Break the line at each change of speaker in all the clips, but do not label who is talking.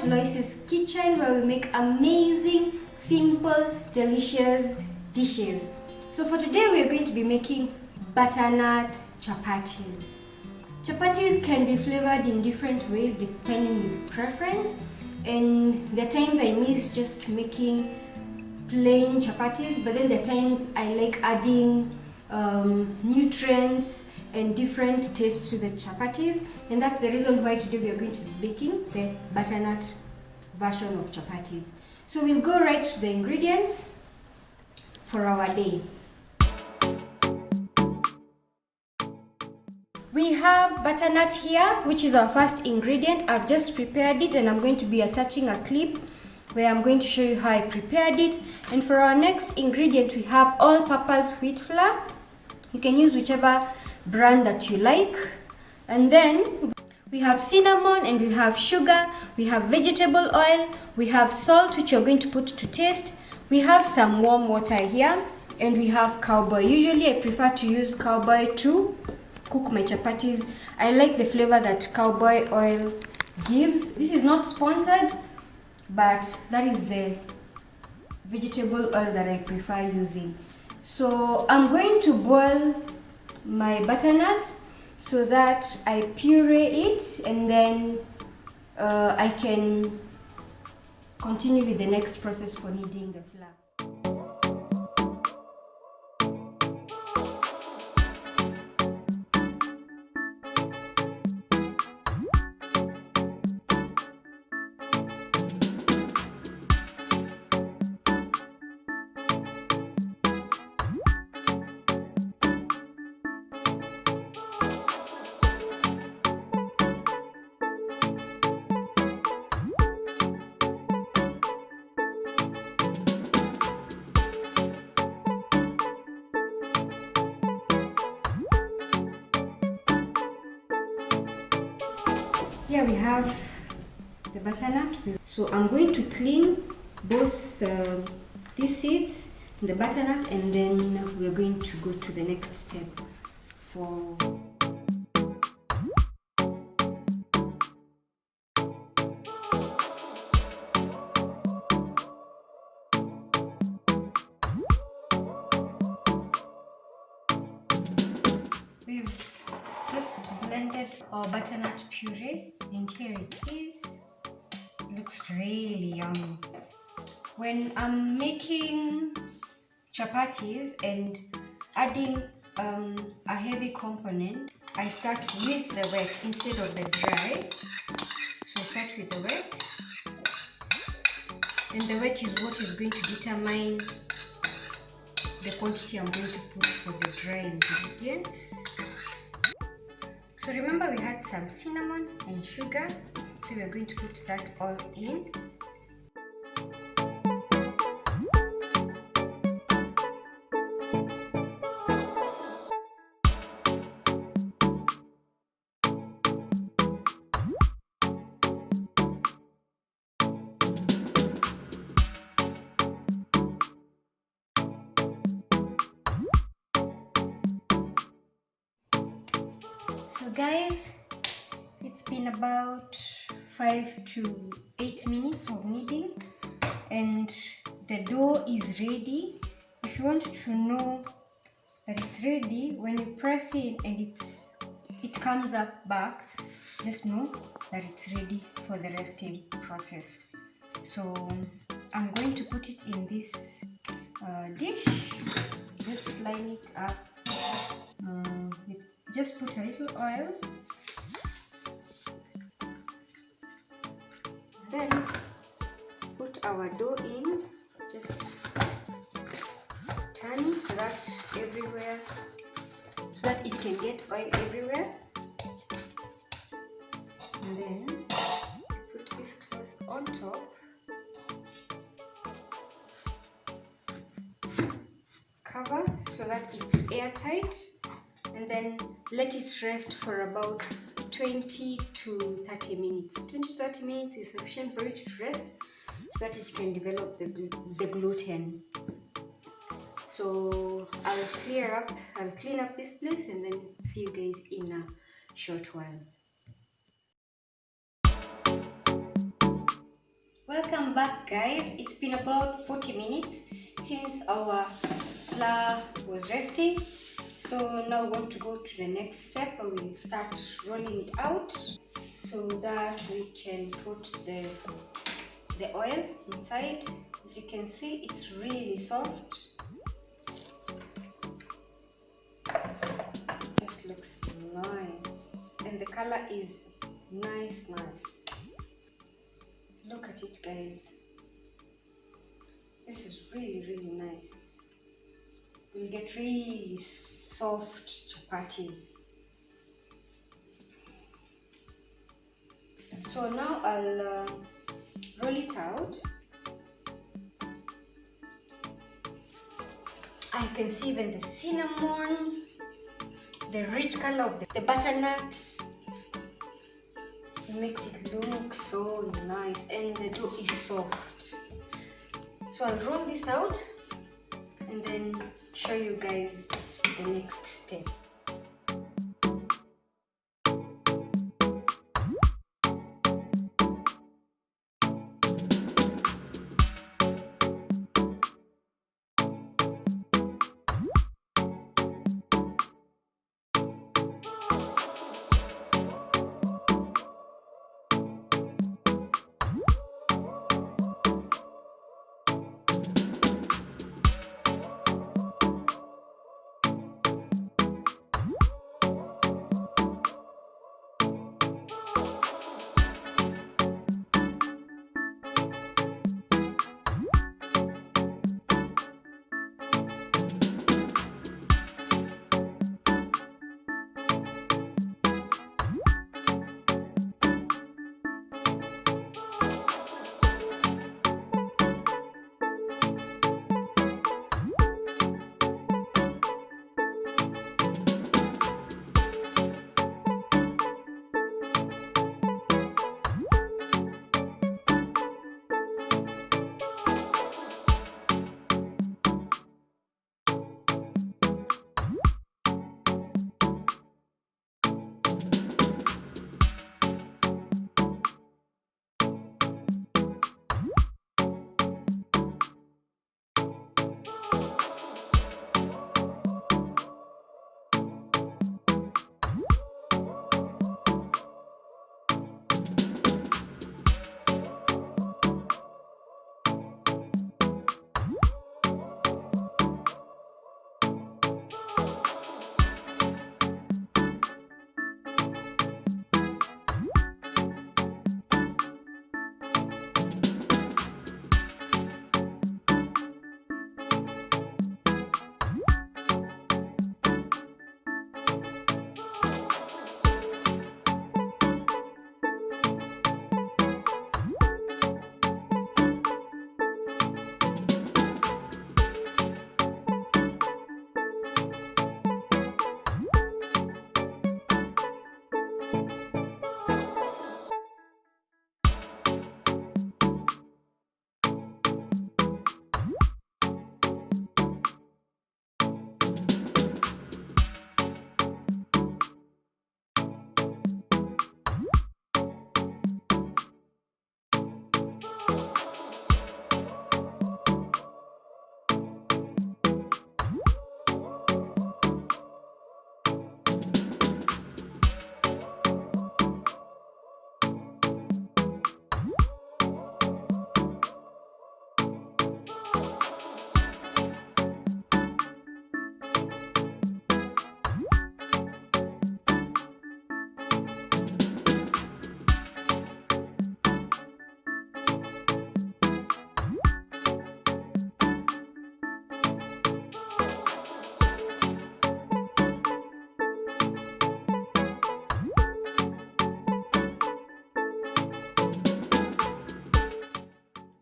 to Loise's kitchen, where we make amazing, simple, delicious dishes. So for today we are going to be making butternut chapattis. Chapattis can be flavored in different ways depending on preference, and there are times I miss just making plain chapattis, but then there are times I like adding nutrients and different tastes to the chapattis, and that's the reason why today we are going to be making the butternut version of chapattis. So we'll go right to the ingredients for our day. We have butternut here, which is our first ingredient. I've just prepared it and I'm going to be attaching a clip where I'm going to show you how I prepared it. And for our next ingredient, we have all-purpose wheat flour. You can use whichever brand that you like. And then we have cinnamon, and we have sugar, we have vegetable oil, we have salt, which you're going to put to taste. We have some warm water here, and we have cowboy. Usually I prefer to use cowboy to cook my chapattis. I like the flavor that cowboy oil gives. This is not sponsored, but that is the vegetable oil that I prefer using. So I'm going to boil my butternut so that I puree it, and then I can continue with the next process for kneading the flour. Here we have the butternut. So I'm going to clean both these seeds and the butternut, and then we're going to go to the next step for just blended our butternut puree, and here it is. It looks really yummy. When I'm making chapattis and adding a heavy component, I start with the wet instead of the dry. So I start with the wet, and the wet is what is going to determine the quantity I'm going to put for the dry ingredients. So remember, we had some cinnamon and sugar, so we are going to put that all in. So guys, it's been about 5 to 8 minutes of kneading, and the dough is ready. If you want to know that it's ready, when you press it and it comes up back, just know that it's ready for the resting process. So I'm going to put it in this dish. Just line it up just put a little oil, then put our dough in, just turn it so that it can get oil everywhere, and then put this cloth on top, cover so that it's airtight, and then let it rest for about 20 to 30 minutes. 20 to 30 minutes is sufficient for it to rest so that it can develop the gluten. So I'll clean up this place, and then see you guys in a short while. Welcome back, guys. It's been about 40 minutes since our flour was resting. So now we want to go to the next step where we start rolling it out so that we can put the oil inside. As you can see, it's really soft. Just looks nice, and the color is nice. Look at it, guys. This is really nice. We'll get really soft chapattis. So now I'll roll it out. I can see even the cinnamon, the rich color of the butternut. It makes it look so nice, and the dough is soft. So I'll roll this out and then show you guys the next step.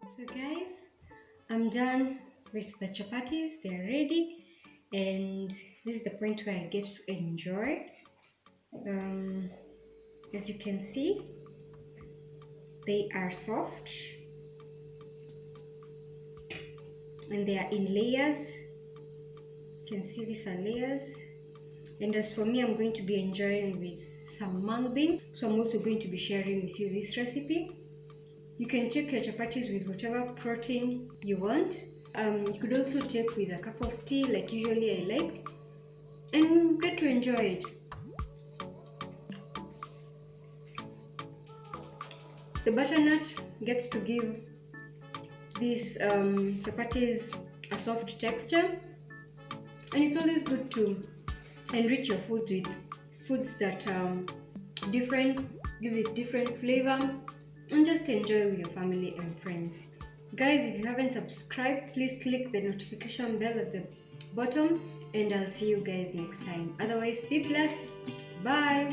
So guys, I'm done with the chapatis. They're ready, and this is the point where I get to enjoy. As you can see, they are soft and they are in layers. You can see these are layers. And as for me, I'm going to be enjoying with some mung beans. So I'm also going to be sharing with you this recipe. You can check your chapatis with whatever protein you want. You could also take with a cup of tea like usually I like, and get to enjoy it. The butternut gets to give these chapatis a soft texture, and it's always good to enrich your food with foods that are different, give it different flavor, and just enjoy with your family and friends. Guys, if you haven't subscribed, please click the notification bell at the bottom, and I'll see you guys next time. Otherwise, be blessed. Bye.